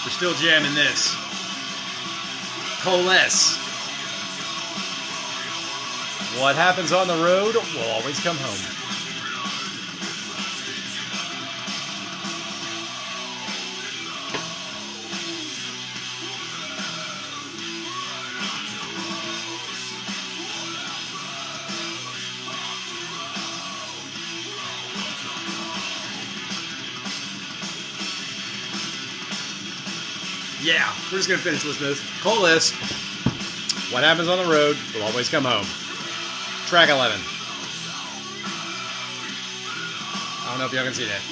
We're still jamming this. Coalesce. What happens on the road will always come home. Yeah, we're just going to finish listening to this. Coalesce. What happens on the road will always come home. Track 11. I don't know if y'all can see that.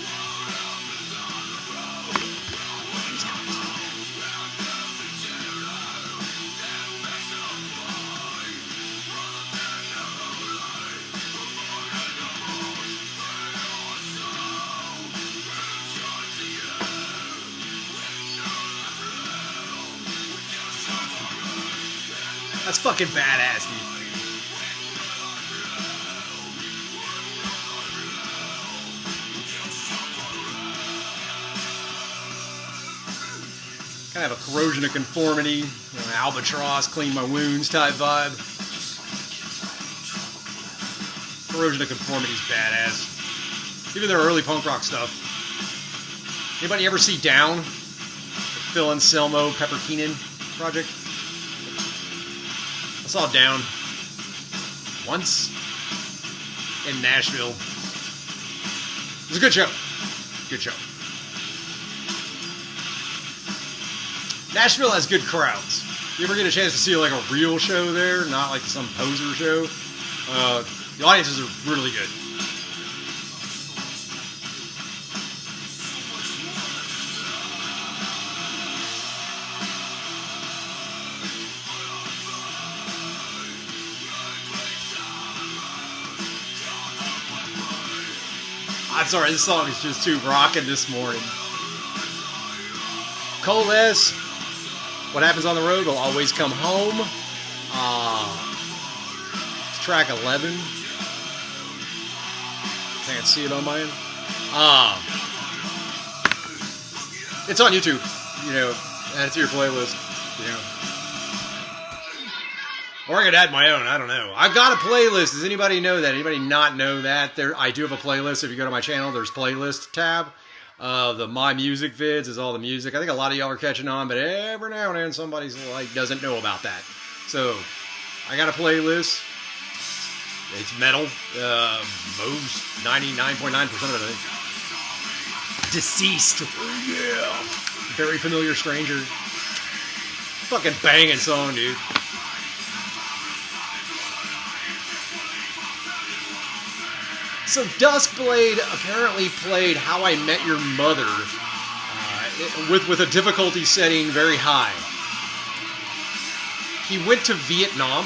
That's fucking badass, dude. Kind of a corrosion of conformity, albatross, clean my wounds type vibe. Corrosion of conformity is badass. Even their early punk rock stuff. Anybody ever see Down? The Phil Anselmo, Pepper Keenan project? I saw Down once in Nashville. It was a good show. Good show. Nashville has good crowds. You ever get a chance to see like a real show there, not like some poser show? The audiences are really good. I'm sorry, this song is just too rockin' this morning. Coalesce. What happens on the road will always come home. It's track 11. Can't see it on my end. It's on YouTube. Add it to your playlist. Or I could add my own. I don't know. I've got a playlist. Does anybody know that? Anybody not know that? I do have a playlist. If you go to my channel, there's playlist tab. The My Music vids is all the music. I think a lot of y'all are catching on, but every now and then somebody's like doesn't know about that. So I got a playlist. It's metal. Most 99.9% of it. Deceased. Yeah. Very Familiar Stranger. Fucking banging song, dude. So Duskblade apparently played How I Met Your Mother with a difficulty setting very high. He went to Vietnam,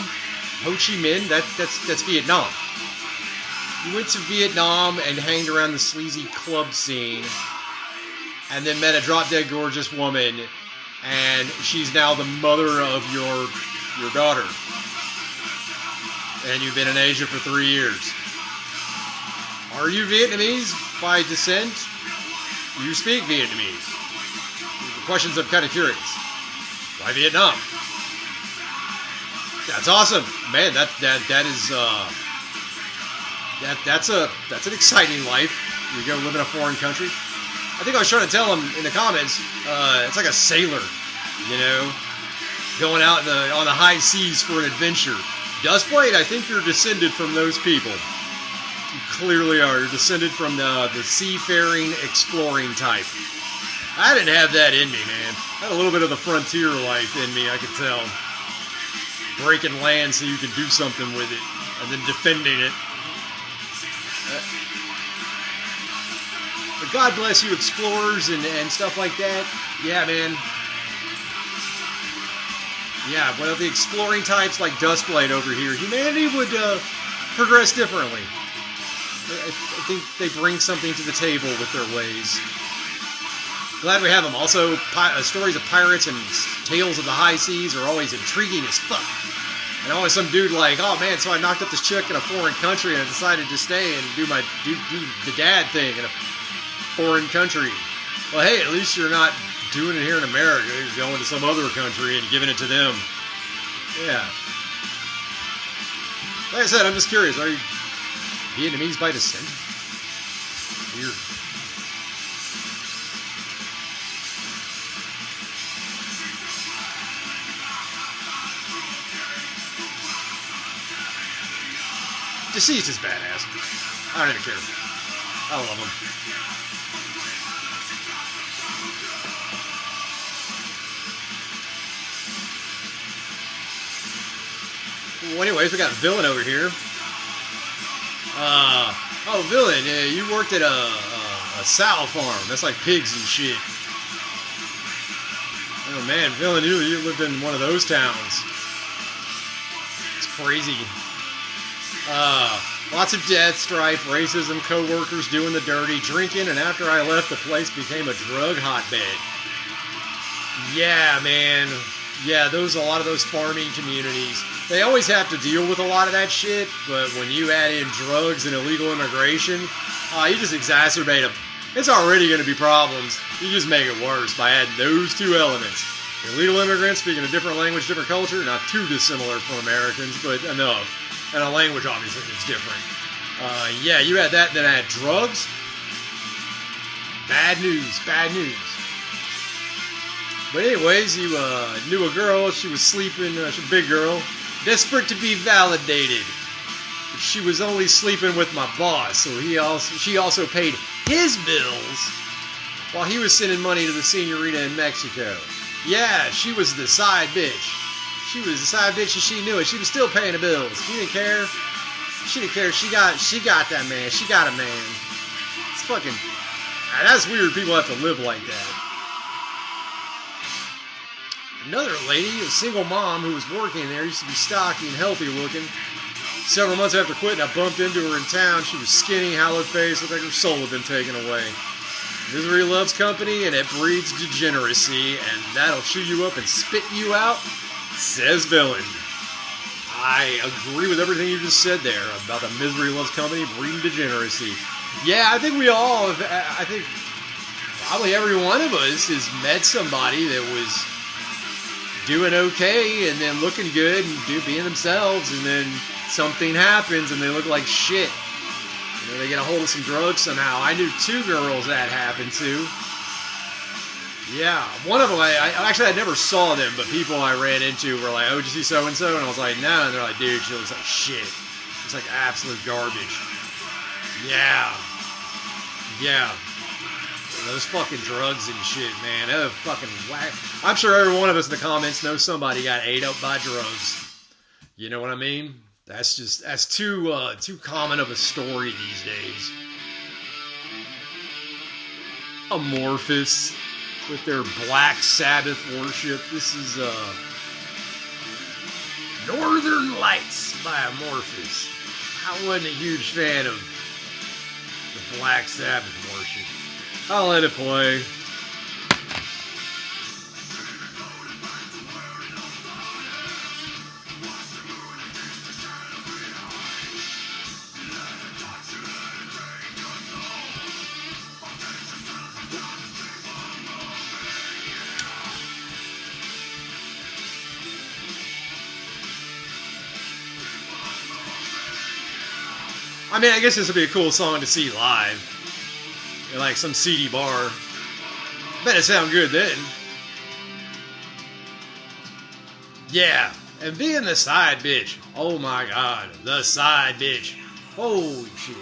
Ho Chi Minh. That's Vietnam. He went to Vietnam and hanged around the sleazy club scene, and then met a drop-dead gorgeous woman, and she's now the mother of your daughter. And you've been in Asia for 3 years. Are you Vietnamese by descent? Do you speak Vietnamese? The questions I'm kind of curious. Why Vietnam? That's awesome, man. That's an exciting life. You go live in a foreign country. I think I was trying to tell him in the comments. It's like a sailor, going out on the high seas for an adventure. Duskblade, I think you're descended from those people. You clearly are. You're descended from the seafaring, exploring type. I didn't have that in me, man. I had a little bit of the frontier life in me, I could tell. Breaking land so you can do something with it, and then defending it. But God bless you, explorers and stuff like that. Yeah, man. Yeah, well, the exploring types like Duskblade over here, humanity would progress differently. I think they bring something to the table with their ways. Glad we have them. Also, stories of pirates and tales of the high seas are always intriguing as fuck. And always some dude like, oh man, so I knocked up this chick in a foreign country and I decided to stay and do the dad thing in a foreign country. Well, hey, at least you're not doing it here in America. You're going to some other country and giving it to them. Yeah. Like I said, I'm just curious. Are you Vietnamese by descent? Weird. Deceased is badass. I don't even care. I love him. Well, anyways, we got Villain over here. Oh, Villain, you worked at a sow farm. That's like pigs and shit. Oh man, Villain, you lived in one of those towns. It's crazy. Lots of death, strife, racism, co-workers doing the dirty, drinking, and after I left, the place became a drug hotbed. Yeah, man. Yeah, a lot of those farming communities, they always have to deal with a lot of that shit, but when you add in drugs and illegal immigration, you just exacerbate them. It's already going to be problems. You just make it worse by adding those two elements. Illegal immigrants speaking a different language, different culture, not too dissimilar from Americans, but enough. And a language, obviously, is different. Yeah, you add that, then add drugs. Bad news, bad news. But anyways, you knew a girl, she was sleeping, she's a big girl, desperate to be validated. But she was only sleeping with my boss, so she also paid his bills while he was sending money to the senorita in Mexico. Yeah, she was the side bitch. She was the side bitch and she knew it. She was still paying the bills. She didn't care. She didn't care. She got that man. She got a man. It's fucking... That's weird. People have to live like that. Another lady, a single mom who was working there, used to be stocky and healthy looking. Several months after quitting, I bumped into her in town. She was skinny, hollow-faced, looked like her soul had been taken away. Misery loves company, and it breeds degeneracy, and that'll chew you up and spit you out, says Villain. I agree with everything you just said there about the misery loves company, breeding degeneracy. Yeah, I think we all, I think probably every one of us has met somebody that was doing okay and then looking good and being themselves, and then something happens and they look like shit. You know, they get a hold of some drugs somehow. I knew two girls that happened to. Yeah, one of them, I never saw them, but people I ran into were like, oh, did you see so-and-so? And I was like, no. And they're like, dude, she looks like shit. It's like absolute garbage. Yeah. Yeah. Those fucking drugs and shit, man. They're fucking whack. I'm sure every one of us in the comments knows somebody got ate up by drugs. You know what I mean? That's too common of a story these days. Amorphous with their Black Sabbath worship. This is Northern Lights by Amorphous. I wasn't a huge fan of the Black Sabbath worship. I'll let it play. I mean, I guess this would be a cool song to see live. In like some seedy bar. Bet it sound good then. Yeah. And being the side bitch. Oh my god. The side bitch. Holy shit.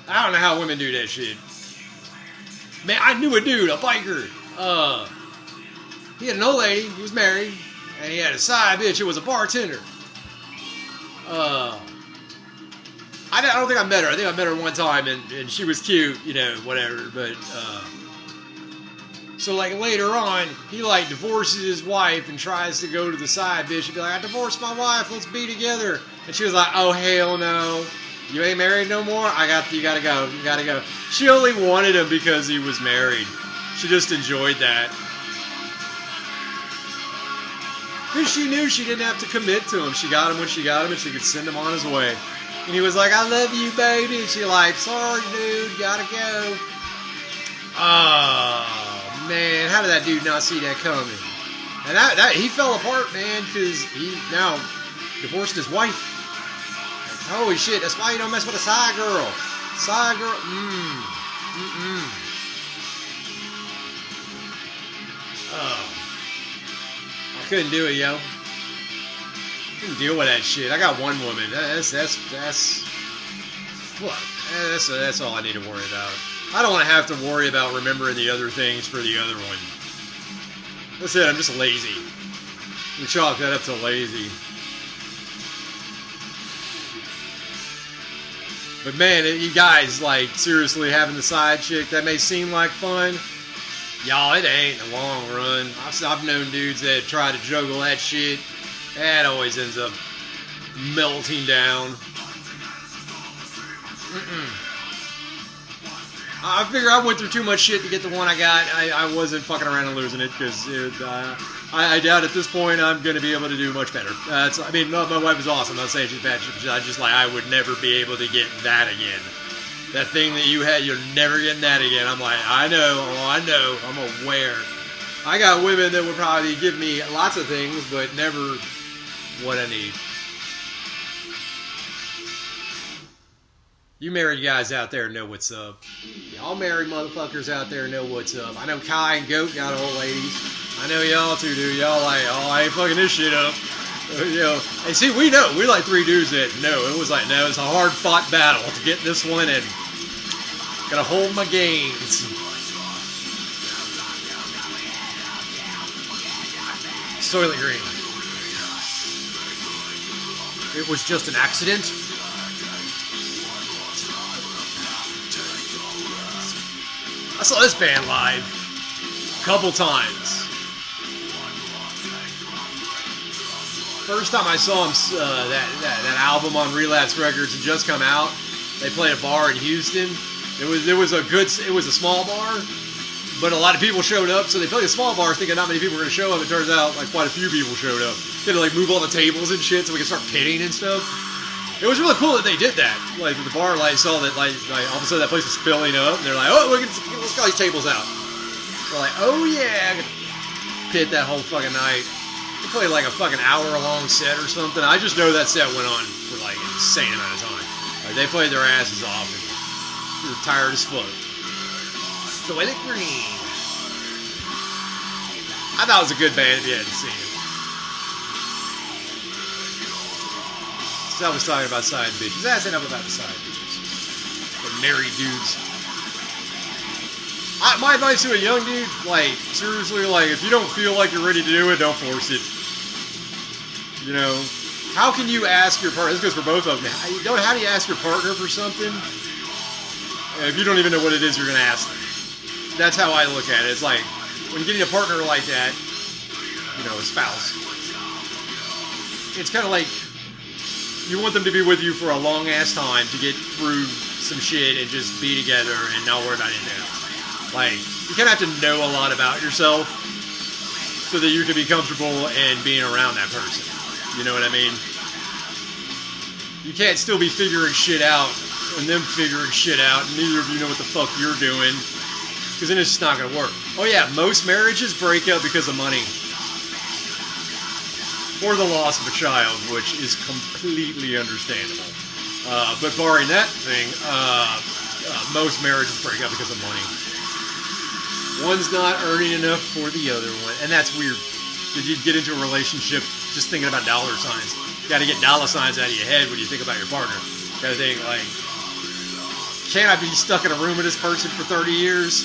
I don't know how women do that shit. Man, I knew a dude, a biker. He had an old lady. He was married. And he had a side bitch. It was a bartender. I don't think I met her. I think I met her one time, and she was cute, you know, whatever. But, so, like, later on, he, like, divorces his wife and tries to go to the side bitch and be like, I divorced my wife, let's be together. And she was like, oh, hell no. You ain't married no more? You gotta go. You gotta go. She only wanted him because he was married. She just enjoyed that. Because she knew she didn't have to commit to him. She got him when she got him, and she could send him on his way. And he was like, I love you, baby. And she like, sorry, dude, gotta go. Oh, man. how did that dude not see that coming? And that he fell apart, man, because he now divorced his wife. Holy shit, that's why you don't mess with a side girl. Side girl, Oh. I couldn't do it, yo. Couldn't deal with that shit. I got one woman. That's fuck. That's all I need to worry about. I don't want to have to worry about remembering the other things for the other one. That's it, I'm just lazy. We chalk that up to lazy. But man, you guys, like, seriously, having the side chick, that may seem like fun. Y'all, it ain't in the long run. I've known dudes that try to juggle that shit. That always ends up melting down. I figure I went through too much shit to get the one I got. I wasn't fucking around and losing it, because I doubt at this point I'm going to be able to do much better. I mean, my wife is awesome. I'm not saying she's bad. I just, like, I would never be able to get that again. That thing that you had, you're never getting that again. I'm like, I know, I'm aware. I got women that would probably give me lots of things, but never what I need. You married guys out there know what's up. Y'all married motherfuckers out there know what's up. I know Kai and Goat got old ladies. I know y'all too do. Y'all like, oh, I ain't fucking this shit up. You know, and see, we know. We're like three dudes that know. It was like, no, it's a hard-fought battle to get this one, and gotta hold my gains. Soylent Green. It was just an accident. I saw this band live a couple times. First time I saw them, that album on Relapse Records had just come out. They played a bar in Houston. It was a small bar, but a lot of people showed up. So they played a small bar thinking not many people were going to show up. It turns out like quite a few people showed up. They had to like move all the tables and shit so we could start pitting and stuff. It was really cool that they did that. Like the bar, like saw that like all of a sudden that place was filling up, and they're like, "Oh, let's get all these tables out." We're like, "Oh yeah," pit that whole fucking night. They played like a fucking hour-long set or something. I just know that set went on for like an insane amount of time. Like they played their asses off, and we were tired as fuck. Soylent Green. I thought it was a good band if you hadn't seen it. I was talking about side bitches. That's enough about the side bitches. The married dudes. My advice to a young dude, like, seriously, like, if you don't feel like you're ready to do it, don't force it. You know, how can you ask your partner, this goes for both of them, how do you ask your partner for something if you don't even know what it is you're going to ask them? That's how I look at it. It's like, when you're getting a partner like that, you know, a spouse, it's kind of like, you want them to be with you for a long-ass time to get through some shit and just be together and not worry about anything else. Like, you kind of have to know a lot about yourself so that you can be comfortable in being around that person. You know what I mean? You can't still be figuring shit out and them figuring shit out and neither of you know what the fuck you're doing, because then it's just not going to work. Oh yeah, most marriages break up because of money. Or the loss of a child, which is completely understandable. But barring that thing, most marriages break up because of money. One's not earning enough for the other one. And that's weird. Because you get into a relationship just thinking about dollar signs. You gotta get dollar signs out of your head when you think about your partner. You gotta think, like, can I be stuck in a room with this person for 30 years?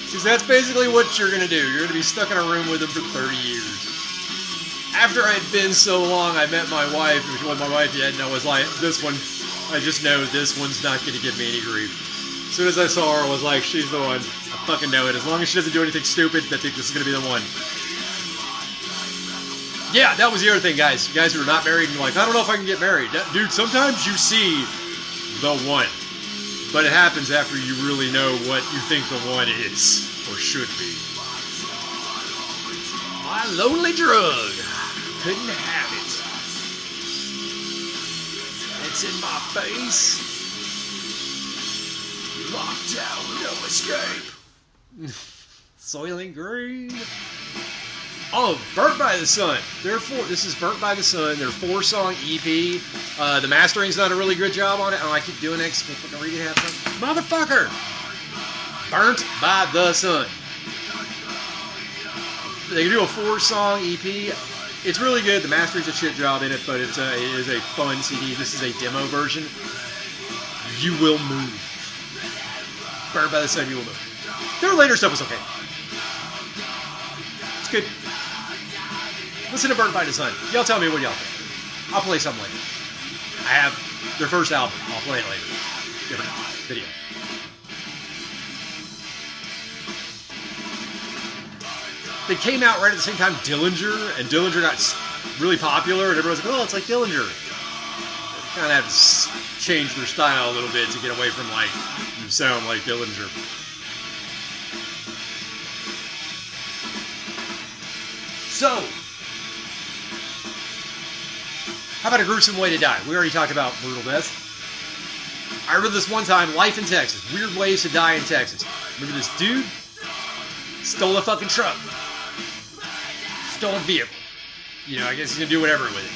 Because that's basically what you're gonna do. You're gonna be stuck in a room with them for 30 years. After I'd been so long, I met my wife, which wasn't my wife yet, and I was like, this one, I just know this one's not going to give me any grief. As soon as I saw her, I was like, she's the one. I fucking know it. As long as she doesn't do anything stupid, I think this is going to be the one. Yeah, that was the other thing, guys. You guys who are not married and like, I don't know if I can get married. Dude, sometimes you see the one. But it happens after you really know what you think the one is, or should be. My lonely drug. Couldn't have it. It's in my face. Locked out, no escape. Soylent Green. Oh, Burnt by the Sun. This is Burnt by the Sun. Their 4-song EP. The mastering's done a really good job on it. Oh, I keep doing it. Fucking read it half time. Motherfucker! Burnt by the Sun. They do a 4-song EP. It's really good. The mastering's a shit job in it, but it is a fun CD. This is a demo version. You will move. Burnt by the Sun, you will move. Their later stuff was okay. It's good. Listen to Burnt by the Sun. Y'all tell me what y'all think. I'll play something later. I have their first album. I'll play it later. Different video. They came out right at the same time, Dillinger, and Dillinger got really popular, and everyone's like, oh, it's like Dillinger. They kind of have to change their style a little bit to get away from, like, you sound like Dillinger. So, how about A Gruesome Way to Die? We already talked about brutal death. I read this one time, Life in Texas. Weird ways to die in Texas. Remember this dude? Stole a fucking truck. Stole a vehicle. You know, I guess he's gonna do whatever with it.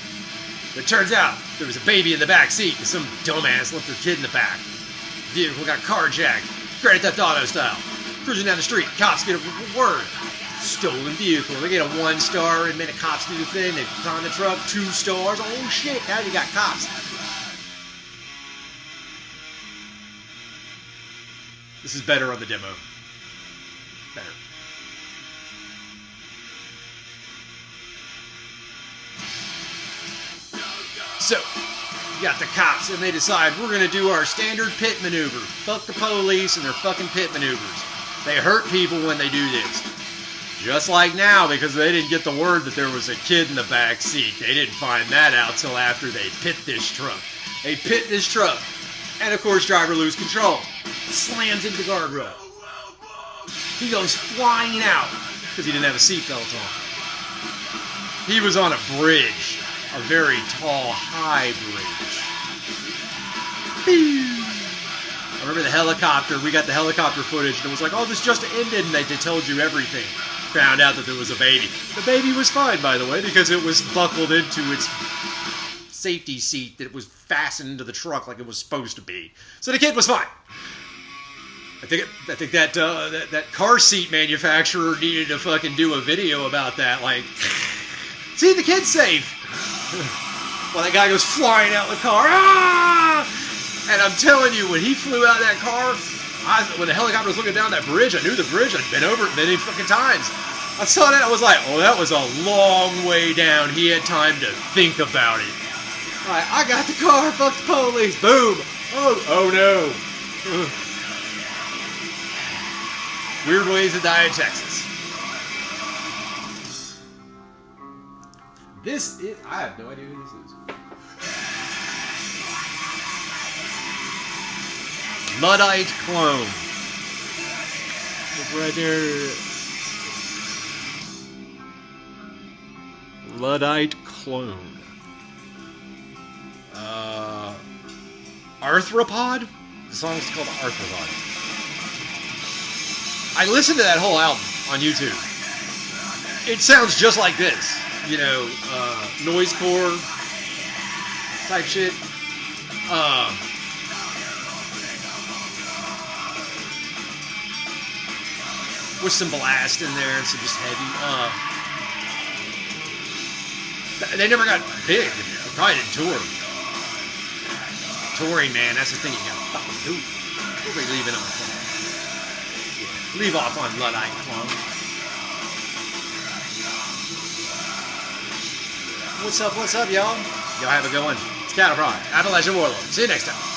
But it turns out, there was a baby in the back seat because some dumbass left their kid in the back. The vehicle got carjacked. Grand Theft Auto style. Cruising down the street. Cops get a word. Stolen vehicle. They get a 1 star, and then the cops do the thing. They find the truck, 2 stars. Oh shit, now you got cops. This is better on the demo. Better. So, you got the cops, and they decide we're going to do our standard pit maneuver. Fuck the police and their fucking pit maneuvers. They hurt people when they do this. Just like now, because they didn't get the word that there was a kid in the back seat. They didn't find that out till after they pit this truck. They pit this truck. And of course, driver loses control. Slams into the guardrail. He goes flying out because he didn't have a seatbelt on. He was on a bridge. A very tall, high bridge. I remember the helicopter. We got the helicopter footage and it was like, oh, this just ended, and they told you everything. Found out that there was a baby. The baby was fine, by the way, because it was buckled into its safety seat that was fastened to the truck like it was supposed to be. So the kid was fine. I think that car seat manufacturer needed to fucking do a video about that. Like, see, the kid's safe. Well, that guy goes flying out the car. Ah! And I'm telling you, when he flew out of that car, when the helicopter was looking down that bridge, I knew the bridge. I'd been over it many fucking times. I saw that. I was like, oh, that was a long way down. He had time to think about it. All right, I got the car. Fuck the police. Boom. Oh no. Weird ways to die in Texas. This is... I have no idea who this is. Luddite Clone. Look right there. Luddite Clone. Arthropod? The song is called Arthropod. I listened to that whole album on YouTube. It sounds just like this. You know, noisecore type shit. With some blast in there and some just heavy. They never got big. They probably didn't tour. Touring, man, that's the thing you gotta fucking do. We'll be leaving off on. Yeah, leave off on Luddite Clone. What's up, y'all? Y'all have a good one. It's Cattle Prod, Appalachian Warlord. See you next time.